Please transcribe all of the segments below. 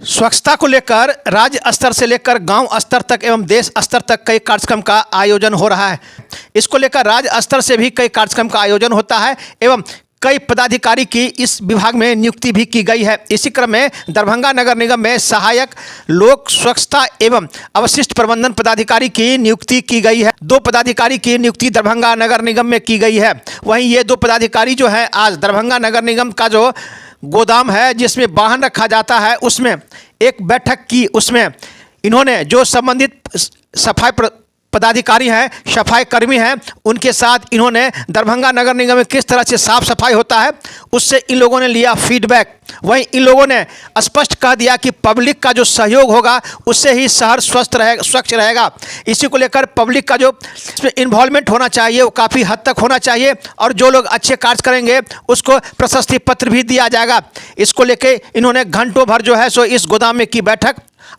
स्वच्छता को लेकर राज्य स्तर से लेकर गांव स्तर तक एवं देश स्तर तक कई कार्यक्रम का आयोजन हो रहा है। इसको लेकर राज्य स्तर से भी कई कार्यक्रम का आयोजन होता है एवं कई पदाधिकारी की इस विभाग में नियुक्ति भी की गई है। इसी क्रम में दरभंगा नगर निगम में सहायक लोक स्वच्छता एवं अवशिष्ट प्रबंधन पदाधिकारी की नियुक्ति की गई है। 2 पदाधिकारी की नियुक्ति दरभंगा नगर निगम में की गई है। वहीं ये 2 पदाधिकारी जो है आज दरभंगा नगर निगम का जो गोदाम है जिसमें वाहन रखा जाता है उसमें एक बैठक की। उसमें इन्होंने जो संबंधित सफाई पदाधिकारी हैं, सफाई कर्मी हैं, उनके साथ इन्होंने दरभंगा नगर निगम में किस तरह से साफ सफाई होता है उससे इन लोगों ने लिया फीडबैक। वहीं इन लोगों ने स्पष्ट कह दिया कि पब्लिक का जो सहयोग होगा उससे ही शहर स्वच्छ रहेगा। इसी को लेकर पब्लिक का जो इसमें इन्वॉल्वमेंट होना चाहिए वो काफ़ी हद तक होना चाहिए और जो लोग अच्छे कार्य करेंगे उसको प्रशस्ति पत्र भी दिया जाएगा। इसको लेकर इन्होंने घंटों भर जो है सो इस गोदाम में की बैठक।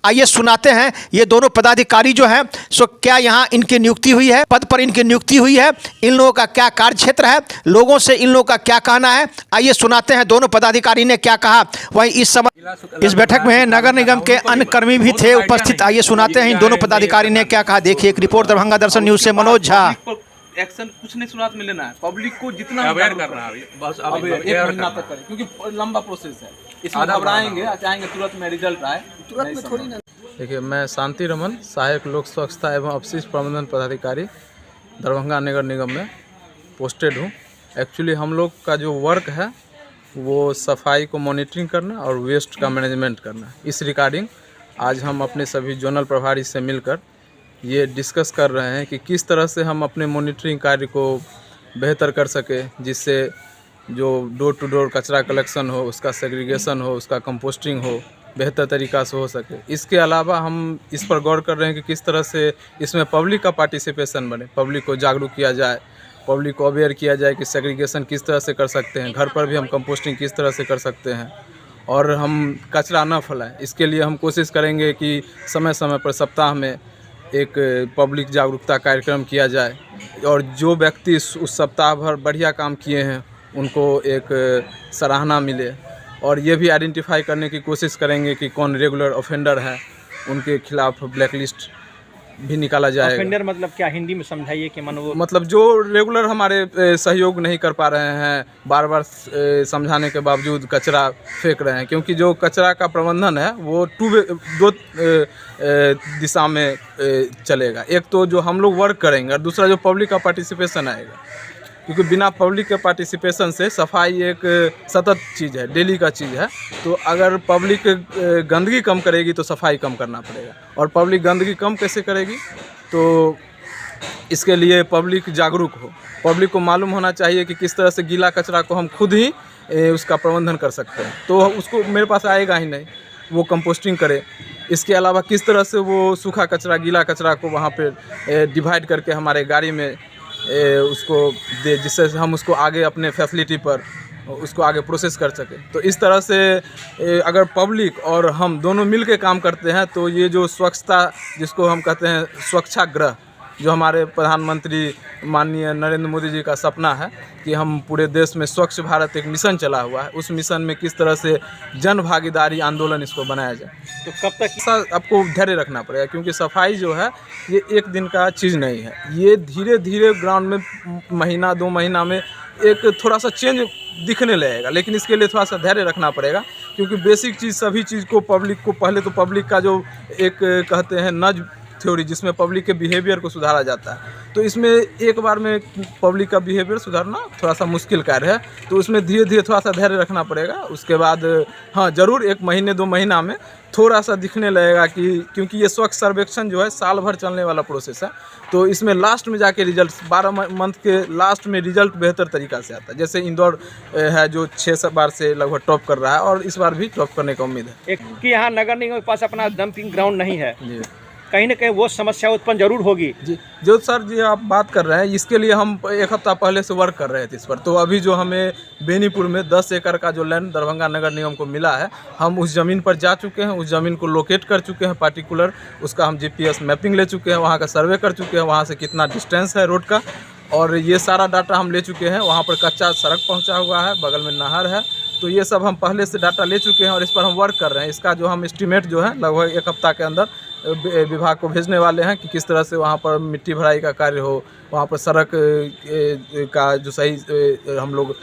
आइए सुनाते हैं ये दोनों पदाधिकारी जो हैं सो क्या यहाँ इनकी नियुक्ति हुई है, पद पर इनकी नियुक्ति हुई है, इन लोगों का क्या कार्य क्षेत्र है, लोगों से इन लोगों का क्या कहना है। आइए सुनाते हैं दोनों पदाधिकारी ने क्या कहा। वहीं इस समय इस बैठक में नगर निगम के अन्य कर्मी भी थे उपस्थित। आइए सुनाते हैं इन दोनों पदाधिकारी ने क्या कहा। देखिए एक रिपोर्ट दरभंगा दर्शन न्यूज से मनोज झा। एक्शन कुछ नहीं सुना में लेना है, पब्लिक को जितना अवेयर करना है बस अब 1 महीना तक करें क्योंकि लंबा प्रोसेस है। इसमें घबराएंगे चाहेंगे तुरंत में रिजल्ट आए, तुरंत में थोड़ी ना। देखिए, मैं शांति रमन, सहायक लोक स्वच्छता एवं अपशिष्ट प्रबंधन पदाधिकारी दरभंगा नगर निगम में पोस्टेड हूँ। एक्चुअली हम लोग का जो वर्क है वो सफाई को मॉनिटरिंग करना और वेस्ट का मैनेजमेंट करना। इस रिगार्डिंग आज हम अपने सभी जोनल प्रभारी से मिलकर ये डिस्कस कर रहे हैं कि किस तरह से हम अपने मॉनिटरिंग कार्य को बेहतर कर सके, जिससे जो डोर टू डोर कचरा कलेक्शन हो, उसका सेग्रीगेशन हो, उसका कंपोस्टिंग हो, बेहतर तरीक़ा से हो सके। इसके अलावा हम इस पर गौर कर रहे हैं कि किस तरह से इसमें पब्लिक का पार्टिसिपेशन बने, पब्लिक को जागरूक किया जाए, पब्लिक को अवेयर किया जाए कि सेग्रीगेशन किस तरह से कर सकते हैं, घर पर भी हम कंपोस्टिंग किस तरह से कर सकते हैं और हम कचरा न फैलाएं। इसके लिए हम कोशिश करेंगे कि समय समय पर सप्ताह में एक पब्लिक जागरूकता कार्यक्रम किया जाए और जो व्यक्ति उस सप्ताह भर बढ़िया काम किए हैं उनको एक सराहना मिले और ये भी आइडेंटिफाई करने की कोशिश करेंगे कि कौन रेगुलर ऑफेंडर है, उनके खिलाफ ब्लैक लिस्ट भी निकाला जाएगा। ऑफेंडर मतलब क्या, हिंदी में समझाइए कि मतलब जो रेगुलर हमारे सहयोग नहीं कर पा रहे हैं, बार बार समझाने के बावजूद कचरा फेंक रहे हैं, क्योंकि जो कचरा का प्रबंधन है वो 2 दिशा में चलेगा। एक तो जो हम लोग वर्क करेंगे और दूसरा जो पब्लिक का पार्टिसिपेशन आएगा, क्योंकि बिना पब्लिक के पार्टिसिपेशन से सफाई एक सतत चीज़ है, डेली का चीज़ है। तो अगर पब्लिक गंदगी कम करेगी तो सफाई कम करना पड़ेगा और पब्लिक गंदगी कम कैसे करेगी, तो इसके लिए पब्लिक जागरूक हो, पब्लिक को मालूम होना चाहिए कि किस तरह से गीला कचरा को हम खुद ही उसका प्रबंधन कर सकते हैं। तो उसको मेरे पास आएगा ही नहीं, वो कंपोस्टिंग करे। इसके अलावा किस तरह से वो सूखा कचरा गीला कचरा को वहाँ पे डिवाइड करके हमारे गाड़ी में उसको दे, जिससे हम उसको आगे अपने फैसिलिटी पर उसको आगे प्रोसेस कर सके। तो इस तरह से अगर पब्लिक और हम दोनों मिल के काम करते हैं तो ये जो स्वच्छता जिसको हम कहते हैं स्वच्छाग्रह, जो हमारे प्रधानमंत्री माननीय नरेंद्र मोदी जी का सपना है कि हम पूरे देश में स्वच्छ भारत एक मिशन चला हुआ है, उस मिशन में किस तरह से जन भागीदारी आंदोलन इसको बनाया जाए। तो कब तक आपको धैर्य रखना पड़ेगा, क्योंकि सफाई जो है ये 1 दिन का चीज़ नहीं है, ये धीरे धीरे ग्राउंड में महीना 2 महीना में एक थोड़ा सा चेंज दिखने लगेगा। लेकिन इसके लिए थोड़ा सा धैर्य रखना पड़ेगा, क्योंकि बेसिक चीज़ सभी चीज़ को पब्लिक को पहले तो पब्लिक का जो एक कहते हैं नज थ्योरी, जिसमें पब्लिक के बिहेवियर को सुधारा जाता है, तो इसमें एक बार में पब्लिक का बिहेवियर सुधारना थोड़ा सा मुश्किल कार्य है। तो उसमें धीरे धीरे थोड़ा सा धैर्य रखना पड़ेगा। उसके बाद हाँ ज़रूर 1 महीने 2 महीना में थोड़ा सा दिखने लगेगा कि, क्योंकि ये स्वच्छ सर्वेक्षण जो है साल भर चलने वाला प्रोसेस है, तो इसमें लास्ट में जाके रिजल्ट 12 मंथ के लास्ट में रिजल्ट बेहतर तरीक़ा से आता है। जैसे इंदौर है जो 6 बार से लगभग टॉप कर रहा है और इस बार भी टॉप करने का उम्मीद है। एक कि यहाँ नगर निगम के पास अपना डंपिंग ग्राउंड नहीं है, कहीं ना कहीं वो समस्या उत्पन्न जरूर होगी। जी जो सर जी आप बात कर रहे हैं, इसके लिए हम 1 हफ्ता पहले से वर्क कर रहे थे इस पर। तो अभी जो हमें बेनीपुर में 10 एकड़ का जो लैंड दरभंगा नगर निगम को मिला है, हम उस ज़मीन पर जा चुके हैं, उस ज़मीन को लोकेट कर चुके हैं पार्टिकुलर, उसका हम GPS मैपिंग ले चुके हैं, वहाँ का सर्वे कर चुके हैं, वहाँ से कितना डिस्टेंस है रोड का, और ये सारा डाटा हम ले चुके हैं। वहाँ पर कच्चा सड़क पहुँचा हुआ है, बगल में नहर है, तो ये सब हम पहले से डाटा ले चुके हैं और इस पर हम वर्क कर रहे हैं। इसका जो हम एस्टीमेट जो है लगभग 1 हफ्ता के अंदर विभाग को भेजने वाले हैं कि किस तरह से वहाँ पर मिट्टी भराई का कार्य हो, वहाँ पर सड़क का जो सही हम लोग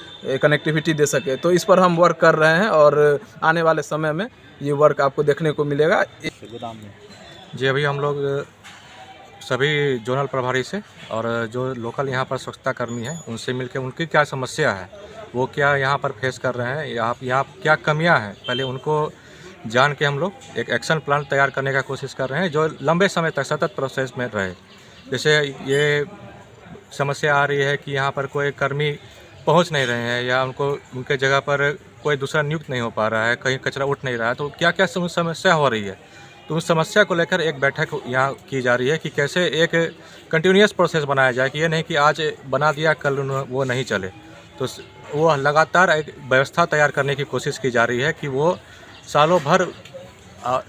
कनेक्टिविटी दे सके। तो इस पर हम वर्क कर रहे हैं और आने वाले समय में ये वर्क आपको देखने को मिलेगा। जी अभी हम लोग सभी जोनल प्रभारी से और जो लोकल यहाँ पर स्वच्छता कर्मी हैं उनसे मिलकर उनकी क्या समस्या है, वो क्या यहाँ पर फेस कर रहे हैं, यहाँ क्या कमियाँ हैं, पहले उनको जान के हम लोग एक एक्शन प्लान तैयार करने का कोशिश कर रहे हैं जो लंबे समय तक सतत प्रोसेस में रहे। जैसे ये समस्या आ रही है कि यहाँ पर कोई कर्मी पहुँच नहीं रहे हैं या उनके जगह पर कोई दूसरा नियुक्त नहीं हो पा रहा है, कहीं कचरा उठ नहीं रहा है, तो क्या क्या समस्या हो रही है। तो उस समस्या को लेकर एक बैठक यहाँ की जा रही है कि कैसे एक कंटिन्यूअस प्रोसेस बनाया जाए कि ये नहीं कि आज बना दिया कल वो नहीं चले। तो वो लगातार एक व्यवस्था तैयार करने की कोशिश की जा रही है कि वो सालों भर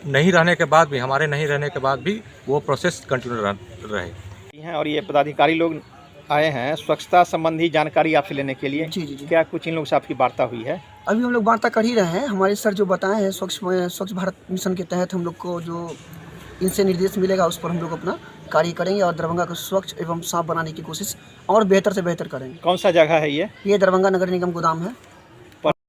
नहीं रहने के बाद भी, हमारे नहीं रहने के बाद भी वो प्रोसेस कंटिन्यू रहे। और ये पदाधिकारी लोग आए हैं स्वच्छता संबंधी जानकारी आपसे लेने के लिए। जी जी जी। क्या कुछ इन लोग से आपकी वार्ता हुई है? अभी हम लोग वार्ता कर ही रहे हैं। हमारे सर जो बताए हैं स्वच्छ भारत मिशन के तहत हम लोग को जो इनसे निर्देश मिलेगा उस पर हम लोग अपना कार्य करेंगे और दरभंगा को स्वच्छ एवं साफ बनाने की कोशिश और बेहतर से बेहतर करेंगे। कौन सा जगह है ये? ये दरभंगा नगर निगम गोदाम है।